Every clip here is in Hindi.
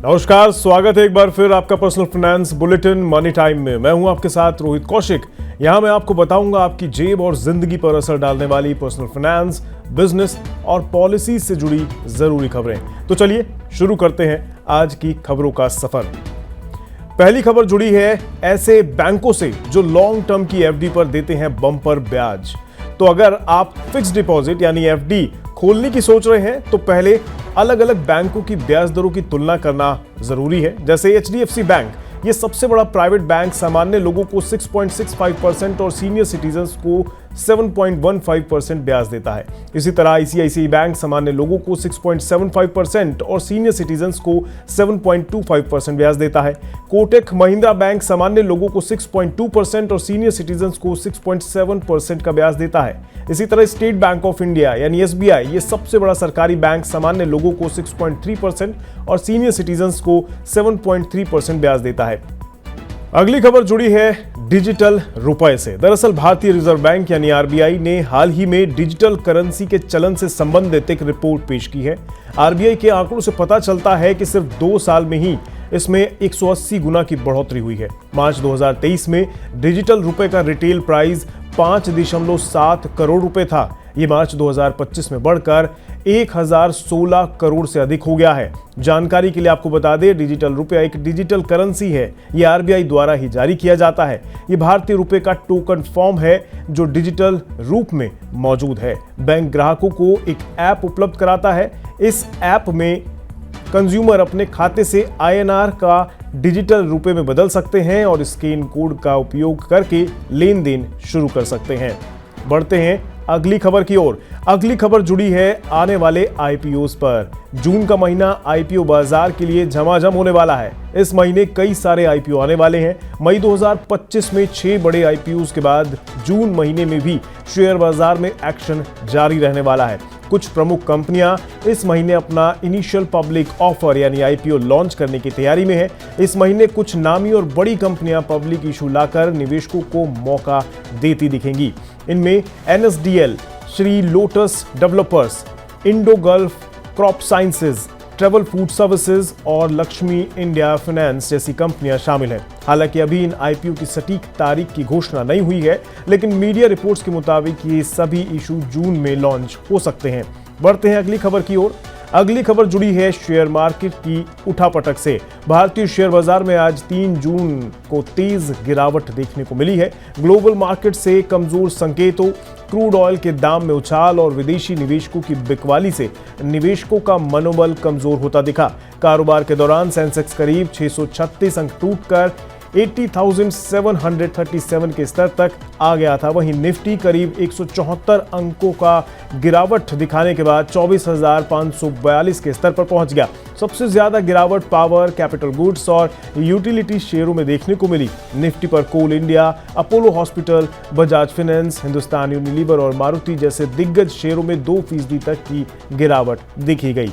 नमस्कार, स्वागत है एक बार फिर आपका personal finance bulletin money time में। मैं हूं आपके साथ रोहित कौशिक। यहां मैं आपको बताऊंगा आपकी जेब और जिंदगी पर असर डालने वाली पर्सनल फाइनेंस, बिजनेस और पॉलिसी से जुड़ी जरूरी खबरें। तो चलिए शुरू करते हैं आज की खबरों का सफर। पहली खबर जुड़ी है ऐसे बैंकों से जो लॉन्ग टर्म की एफडी पर देते हैं बम्पर ब्याज। तो अगर आप फिक्स डिपॉजिट यानी एफडी खोलने की सोच रहे हैं तो पहले अलग अलग बैंकों की ब्याज दरों की तुलना करना जरूरी है। जैसे एचडीएफसी बैंक, ये सबसे बड़ा प्राइवेट बैंक, सामान्य लोगों को 6.65% और सीनियर सिटीजन्स को 7.15% ब्याज देता है। इसी तरह आईसीआईसीआई बैंक सामान्य लोगों को 6.75% और सीनियर सिटीजन्स को 7.25% ब्याज देता है। कोटक महिंद्रा बैंक सामान्य लोगों को 6.2% और सीनियर सिटीजन्स को 6.7% का ब्याज देता है। इसी तरह स्टेट बैंक ऑफ इंडिया यानी एसबीआई, ये सबसे बड़ा सरकारी बैंक, सामान्य लोगों को 6.3% और सीनियर सिटीजन्स को 7.3% ब्याज देता है। अगली खबर जुड़ी है डिजिटल रुपए से। दरअसल भारतीय रिजर्व बैंक यानी आरबीआई ने हाल ही में डिजिटल करेंसी के चलन से संबंधित एक रिपोर्ट पेश की है। आरबीआई के आंकड़ों से पता चलता है कि सिर्फ 2 साल में ही इसमें 180 गुना की बढ़ोतरी हुई है। मार्च 2023 में डिजिटल रुपए का रिटेल प्राइस 5.7 करोड़ रुपए था। ये मार्च 2025 में बढ़कर 1016 करोड़ से अधिक हो गया है। जानकारी के लिए आपको बता दें, डिजिटल रुपया एक डिजिटल करेंसी है। ये आरबीआई द्वारा ही जारी किया जाता है। ये भारतीय रुपए का टोकन फॉर्म है जो डिजिटल रूप में मौजूद है। बैंक ग्राहकों को एक ऐप उपलब्ध कराता है। इस ऐप में कंज्यूमर अपने खाते से आईएनआर का डिजिटल रुपए में बदल सकते हैं और स्कैन कोड का उपयोग करके लेन देन शुरू कर सकते हैं। बढ़ते हैं अगली खबर की ओर। अगली खबर जुड़ी है आने वाले आईपीओस पर। जून का महीना आईपीओ बाजार के लिए झमाझम होने वाला है। इस महीने कई सारे आईपीओ आने वाले हैं। मई 2025 में 6 बड़े आईपीओस के बाद जून महीने में भी शेयर बाजार में एक्शन जारी रहने वाला है। कुछ प्रमुख कंपनियां इस महीने अपना इनिशियल पब्लिक ऑफर यानी आईपीओ लॉन्च करने की तैयारी में है। इस महीने कुछ नामी और बड़ी कंपनियां पब्लिक इशू लाकर निवेशकों को मौका देती दिखेंगी। इनमें NSDL, Shri lotus developers, Indo gulf crop sciences, travel food services और लक्ष्मी इंडिया फाइनेंस जैसी कंपनियां शामिल हैं। हालांकि अभी इन आईपीओ की सटीक तारीख की घोषणा नहीं हुई है, लेकिन मीडिया रिपोर्ट्स के मुताबिक ये सभी इशू जून में लॉन्च हो सकते हैं। बढ़ते हैं अगली खबर की ओर। अगली खबर जुड़ी है शेयर मार्केट की उठापटक से। भारतीय शेयर बाजार में आज 3 जून को तेज गिरावट देखने को मिली है। ग्लोबल मार्केट से कमजोर संकेतों, क्रूड ऑयल के दाम में उछाल और विदेशी निवेशकों की बिकवाली से निवेशकों का मनोबल कमजोर होता दिखा। कारोबार के दौरान सेंसेक्स करीब 636 अंक टूटकर 80,737 के स्तर तक आ गया था। वहीं निफ्टी करीब 174 अंकों का गिरावट दिखाने के बाद 24,542 के स्तर पर पहुंच गया। सबसे ज्यादा गिरावट पावर, कैपिटल गुड्स और यूटिलिटी शेयरों में देखने को मिली। निफ्टी पर Coal India, Apollo Hospital, Bajaj finance, Hindustan Unilever और मारुति जैसे दिग्गज शेयरों में 2% तक की गिरावट देखी गई।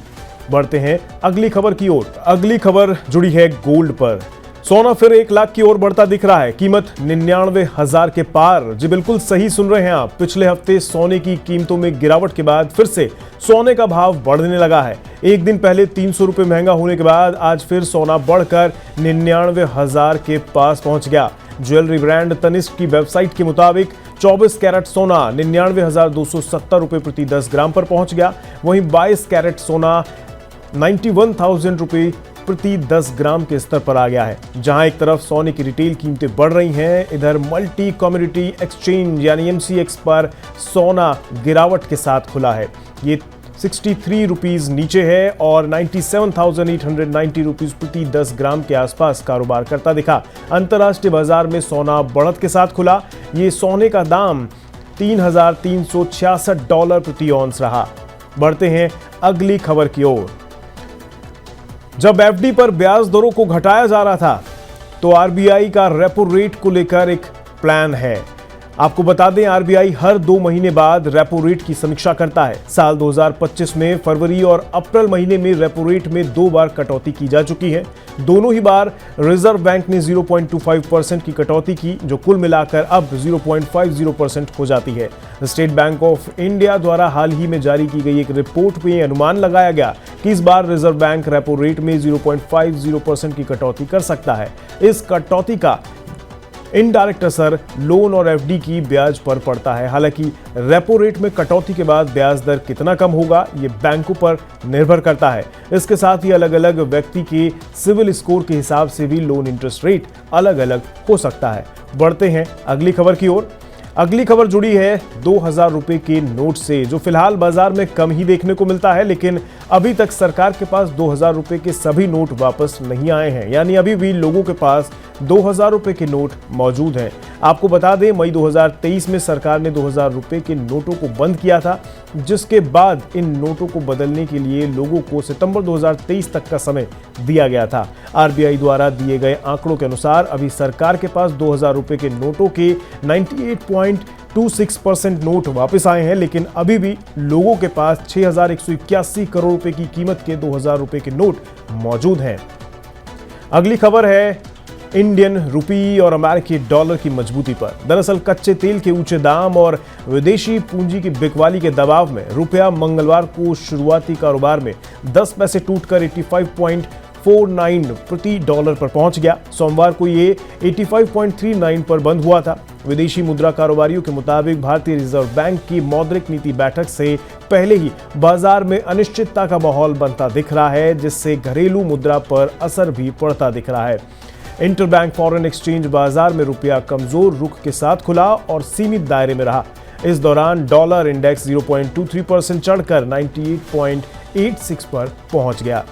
बढ़ते हैं अगली खबर की ओर। अगली खबर जुड़ी है गोल्ड पर। सोना फिर 1 लाख की ओर बढ़ता दिख रहा है। कीमत 99,000 के पार। जी बिल्कुल सही सुन रहे हैं आप। पिछले हफ्ते सोने की कीमतों में गिरावट के बाद फिर से सोने का भाव बढ़ने लगा है। एक दिन पहले 300 रुपए महंगा होने के बाद आज फिर सोना बढ़कर 99,000 के पास पहुंच गया। ज्वेलरी ब्रांड तनिष्क की वेबसाइट के मुताबिक 24 कैरेट सोना 99,270 रुपए प्रति 10 ग्राम पर पहुंच गया। वहीं 22 कैरेट सोना 91,000 रुपए प्रति 10 ग्राम के स्तर पर आ गया है। जहां एक तरफ सोने की रिटेल कीमतें बढ़ रही हैं, इधर मल्टी कमोडिटी एक्सचेंज यानी एमसीएक्स पर सोना गिरावट के साथ खुला है। ये 63 रुपीज नीचे है और 97,890 रुपीज प्रति 10 ग्राम के आसपास कारोबार करता दिखा। अंतर्राष्ट्रीय बाजार में सोना बढ़त के साथ खुला। ये सोने का दाम $3,366 प्रति औंस रहा। बढ़ते हैं अगली खबर की ओर। जब एफडी पर ब्याज दरों को घटाया जा रहा था तो आरबीआई का रेपो रेट को लेकर एक प्लान है। आपको बता दें, आरबीआई हर 2 महीने बाद रेपो रेट की समीक्षा करता है। साल 2025 में फरवरी और अप्रैल महीने में रेपो रेट में 2 बार कटौती की जा चुकी है। दोनों ही बार रिजर्व बैंक ने 0.25% की कटौती की, जो कुल मिलाकर अब 0.50% हो जाती है। स्टेट बैंक ऑफ इंडिया द्वारा हाल ही में जारी की गई एक रिपोर्ट में अनुमान लगाया गया कि इस बार रिजर्व बैंक रेपो रेट में 0.50% की कटौती कर सकता है। इस कटौती का इनडायरेक्ट असर लोन और एफडी की ब्याज पर पड़ता है। हालांकि रेपो रेट में कटौती के बाद ब्याज दर कितना कम होगा, ये बैंकों पर निर्भर करता है। इसके साथ ही अलग अलग व्यक्ति के सिविल स्कोर के हिसाब से भी लोन इंटरेस्ट रेट अलग अलग हो सकता है। बढ़ते हैं अगली खबर की ओर। अगली खबर जुड़ी है 2000 रुपए के नोट से, जो फिलहाल बाजार में कम ही देखने को मिलता है, लेकिन अभी तक सरकार के पास 2000 रुपए के सभी नोट वापस नहीं आए हैं। यानी अभी भी लोगों के पास 2000 रुपए के नोट मौजूद हैं। आपको बता दें, मई 2023 में सरकार ने 2000 रुपए के नोटों को बंद किया था, जिसके बाद इन नोटों को बदलने के लिए लोगों को सितंबर 2023 तक का समय दिया गया था। आरबीआई द्वारा दिए गए आंकड़ों के अनुसार अभी सरकार के पास 2000 रुपए के नोटों के 98.26% नोट वापस आए हैं, लेकिन अभी भी लोगों के पास 6181 करोड़ रुपए की कीमत के 2000 रुपए के नोट मौजूद हैं। अगली खबर है इंडियन रुपी और अमेरिकी डॉलर की मजबूती पर। दरअसल कच्चे तेल के ऊंचे दाम और विदेशी पूंजी की बिकवाली के दबाव में रुपया मंगलवार को शुरुआती कारोबार में 10 पैसे टूटकर 85.49 प्रति डॉलर पर पहुंच गया। सोमवार को ये 85.39 पर बंद हुआ था। विदेशी मुद्रा कारोबारियों के मुताबिक भारतीय रिजर्व बैंक की मौद्रिक नीति बैठक से पहले ही बाजार में अनिश्चितता का माहौल बनता दिख रहा है, जिससे घरेलू मुद्रा पर असर भी पड़ता दिख रहा है। इंटरबैंक फॉरेन एक्सचेंज बाजार में रुपया कमजोर रुख के साथ खुला और सीमित दायरे में रहा। इस दौरान डॉलर इंडेक्स 0.23% चढ़कर 98.86 पर पहुंच गया।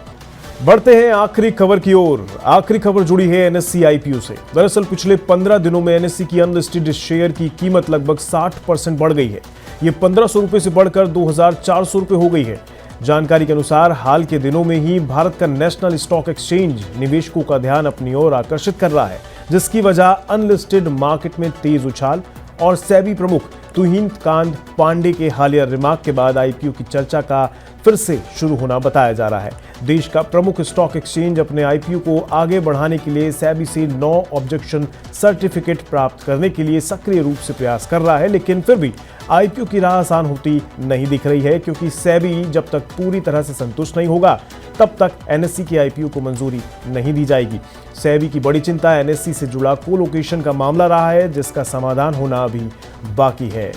बढ़ते हैं आखिरी खबर की ओर। आखिरी खबर जुड़ी है एनएससी आईपीओ से। दरअसल पिछले 15 दिनों में एनएससी की अनलिस्टेड शेयर की कीमत लगभग 60% बढ़ गई है। ये 1500 रुपए से बढ़कर 2400 रुपए हो गई है। जानकारी के अनुसार हाल के दिनों में ही भारत का नेशनल स्टॉक एक्सचेंज निवेशकों का ध्यान अपनी ओर आकर्षित कर रहा है, जिसकी वजह अनलिस्टेड मार्केट में तेज उछाल और सेबी प्रमुख तुहिन कांत पांडे के हालिया रिमार्क के बाद आईपीओ की चर्चा का फिर से शुरू होना बताया जा रहा है। देश का प्रमुख स्टॉक एक्सचेंज अपने आईपीओ को आगे बढ़ाने के लिए सेबी से 9 ऑब्जेक्शन सर्टिफिकेट प्राप्त करने के लिए सक्रिय रूप से प्रयास कर रहा है, लेकिन फिर भी आईपीओ की राह आसान होती नहीं दिख रही है, क्योंकि सेबी जब तक पूरी तरह से संतुष्ट नहीं होगा तब तक एनएससी के आईपीओ को मंजूरी नहीं दी जाएगी। सेबी की बड़ी चिंता एनएससी से जुड़ा कोलोकेशन का मामला रहा है, जिसका समाधान होना अभी बाकी है।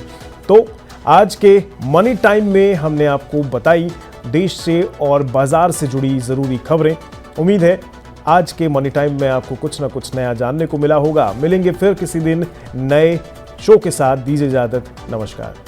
तो आज के मनी टाइम में हमने आपको बताई देश से और बाजार से जुड़ी जरूरी खबरें। उम्मीद है आज के मनी टाइम में आपको कुछ ना कुछ नया जानने को मिला होगा। मिलेंगे फिर किसी दिन नए शो के साथ। दीजिए इजाजत, नमस्कार।